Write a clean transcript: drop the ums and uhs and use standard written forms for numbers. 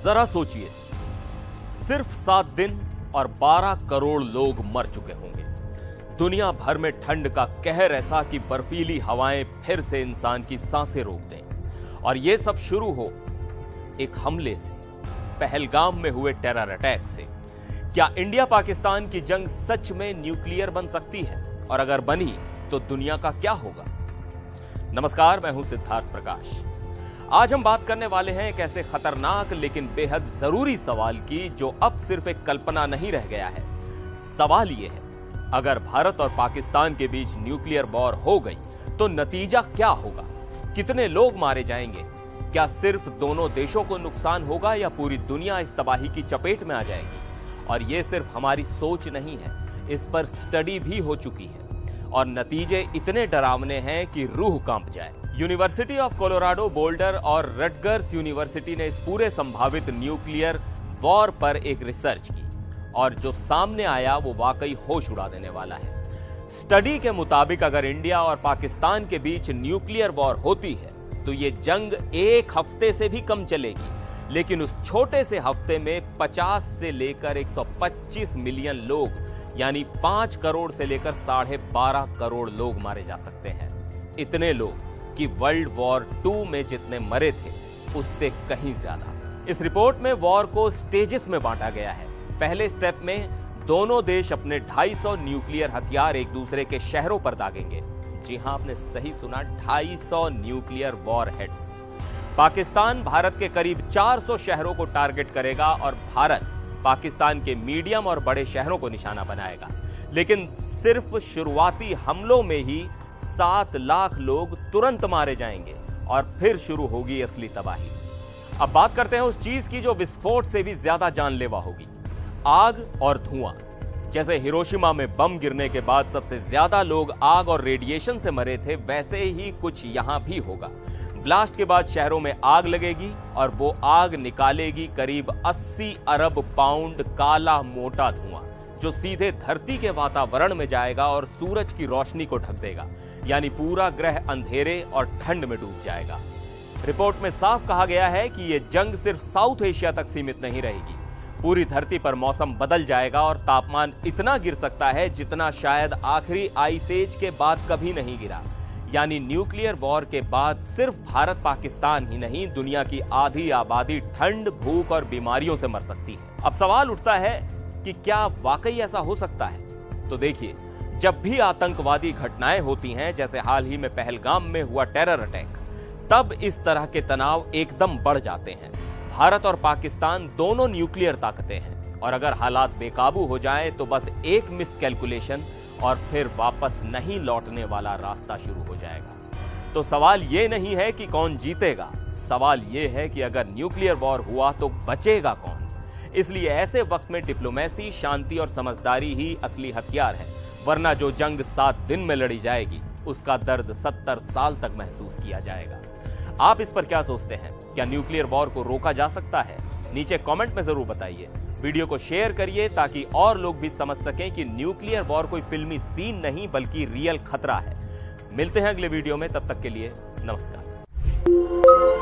जरा सोचिए, सिर्फ 7 दिन और 12 करोड़ लोग मर चुके होंगे। दुनिया भर में ठंड का कहर ऐसा कि बर्फीली हवाएं फिर से इंसान की सांसें रोक दें। और यह सब शुरू हो एक हमले से, पहलगाम में हुए टेरर अटैक से। क्या इंडिया पाकिस्तान की जंग सच में न्यूक्लियर बन सकती है? और अगर बनी तो दुनिया का क्या होगा? नमस्कार, मैं हूं सिद्धार्थ प्रकाश। आज हम बात करने वाले हैं एक ऐसे खतरनाक लेकिन बेहद जरूरी सवाल की जो अब सिर्फ एक कल्पना नहीं रह गया है। सवाल यह है, अगर भारत और पाकिस्तान के बीच न्यूक्लियर वॉर हो गई तो नतीजा क्या होगा? कितने लोग मारे जाएंगे? क्या सिर्फ दोनों देशों को नुकसान होगा या पूरी दुनिया इस तबाही की चपेट में आ जाएगी? और यह सिर्फ हमारी सोच नहीं है, इस पर स्टडी भी हो चुकी है और नतीजे इतने डरावने हैं कि रूह कांप जाए। यूनिवर्सिटी ऑफ कोलोराडो बोल्डर और रटगर्स यूनिवर्सिटी ने इस पूरे संभावित न्यूक्लियर वॉर पर एक रिसर्च की और जो सामने आया वो वाकई होश उड़ा देने वाला है। स्टडी के मुताबिक अगर इंडिया और पाकिस्तान के बीच न्यूक्लियर वॉर होती है तो ये जंग एक हफ्ते से भी कम चलेगी, लेकिन उस छोटे से हफ्ते में 50 से लेकर 125 मिलियन लोग यानी 5 करोड़ से लेकर 12.5 करोड़ लोग मारे जा सकते हैं। इतने लोग कि वर्ल्ड वॉर 2 में जितने मरे थे उससे कहीं ज्यादा। इस रिपोर्ट में वॉर को स्टेजेस में बांटा गया है। पहले स्टेप में दोनों देश अपने 250 न्यूक्लियर हथियार एक दूसरे के शहरों पर दागेंगे। जी हां, आपने सही सुना, 250 nuclear war heads. Pakistan Bharat के करीब 400 शहरों को टारगेट करेगा और भारत पाकिस्तान के मीडियम और बड़े शहरों को निशाना बनाएगा। लेकिन सिर्फ शुरुआती हमलों में ही 7 लाख लोग तुरंत मारे जाएंगे और फिर शुरू होगी असली तबाही। अब बात करते हैं उस चीज की जो विस्फोट से भी ज्यादा जानलेवा होगी, आग और धुआं। जैसे हिरोशिमा में बम गिरने के बाद सबसे ज्यादा लोग आग और रेडिएशन से मरे थे, वैसे ही कुछ यहां भी होगा। ब्लास्ट के बाद शहरों में आग लगेगी और वो आग निकालेगी करीब 80 अरब पाउंड काला मोटा धुआं, जो सीधे धरती के वातावरण में जाएगा और सूरज की रोशनी को ढक देगा, यानी पूरा ग्रह अंधेरे और ठंड में डूब जाएगा। रिपोर्ट में साफ कहा गया है कि यह जंग सिर्फ साउथ एशिया तक सीमित नहीं रहेगी। पूरी धरती पर मौसम बदल जाएगा और तापमान इतना गिर सकता है जितना शायद आखिरी आइस एज के बाद कभी नहीं गिरा। यानी न्यूक्लियर वॉर के बाद सिर्फ भारत पाकिस्तान ही नहीं, दुनिया की आधी आबादी ठंड, भूख और बीमारियों से मर सकती है। अब सवाल उठता है कि क्या वाकई ऐसा हो सकता है? तो देखिए, जब भी आतंकवादी घटनाएं होती हैं, जैसे हाल ही में पहलगाम में हुआ टेरर अटैक, तब इस तरह के तनाव एकदम बढ़ जाते हैं। भारत और पाकिस्तान दोनों न्यूक्लियर ताकतें हैं और अगर हालात बेकाबू हो जाएं तो बस एक मिसकैलकुलेशन और फिर वापस नहीं लौटने वाला रास्ता शुरू हो जाएगा। तो सवाल यह नहीं है कि कौन जीतेगा, सवाल यह है कि अगर न्यूक्लियर वॉर हुआ तो बचेगा कौन। इसलिए ऐसे वक्त में डिप्लोमेसी, शांति और समझदारी ही असली हथियार है, वरना जो जंग 7 दिन में लड़ी जाएगी उसका दर्द 70 साल तक महसूस किया जाएगा। आप इस पर क्या सोचते हैं? क्या न्यूक्लियर वॉर को रोका जा सकता है? नीचे कमेंट में जरूर बताइए। वीडियो को शेयर करिए ताकि और लोग भी समझ सकें कि न्यूक्लियर वॉर कोई फिल्मी सीन नहीं बल्कि रियल खतरा है। मिलते हैं अगले वीडियो में, तब तक के लिए नमस्कार।